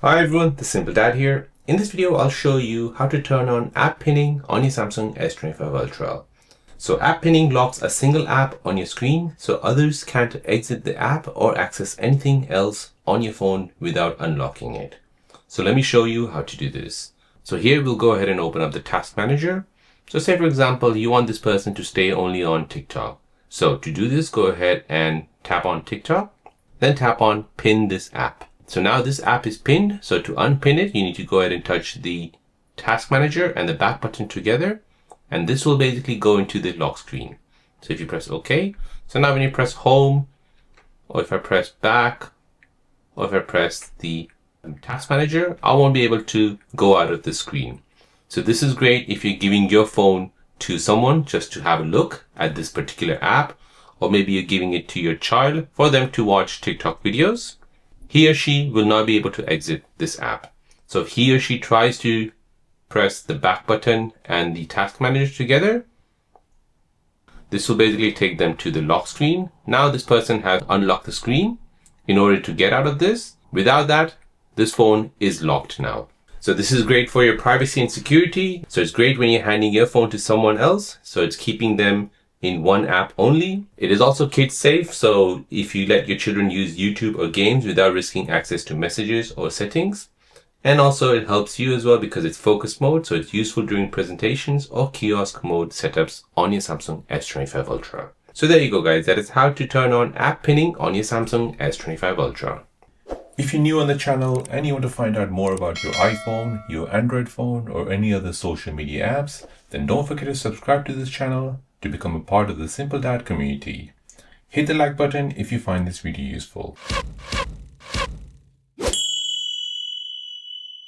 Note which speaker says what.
Speaker 1: Hi everyone, the Simple Dad here. In this video, I'll show you how to turn on app pinning on your Samsung S25 Ultra. So app pinning locks a single app on your screen so others can't exit the app or access anything else on your phone without unlocking it. So let me show you how to do this. So here we'll go ahead and open up the task manager. So say for example, you want this person to stay only on TikTok. So to do this, go ahead and tap on TikTok, then tap on pin this app. So now this app is pinned. So to unpin it, you need to go ahead and touch the task manager and the back button together. And this will basically go into the lock screen. So if you press OK, so now when you press home, or if I press back, or if I press the task manager, I won't be able to go out of the screen. So this is great if you're giving your phone to someone just to have a look at this particular app, or maybe you're giving it to your child for them to watch TikTok videos. He or she will not be able to exit this app. So if he or she tries to press the back button and the task manager together, this will basically take them to the lock screen. Now this person has unlocked the screen in order to get out of this. Without that, this phone is locked now. So this is great for your privacy and security. So it's great when you're handing your phone to someone else. So it's keeping them in one app only. It is also kid safe. So if you let your children use YouTube or games without risking access to messages or settings. And also it helps you as well because it's focus mode. So it's useful during presentations or kiosk mode setups on your Samsung S25 Ultra. So there you go guys. That is how to turn on app pinning on your Samsung S25 Ultra.
Speaker 2: If you're new on the channel and you want to find out more about your iPhone, your Android phone, or any other social media apps, then don't forget to subscribe to this channel to become a part of the Simple Dad community. Hit the like button if you find this video useful.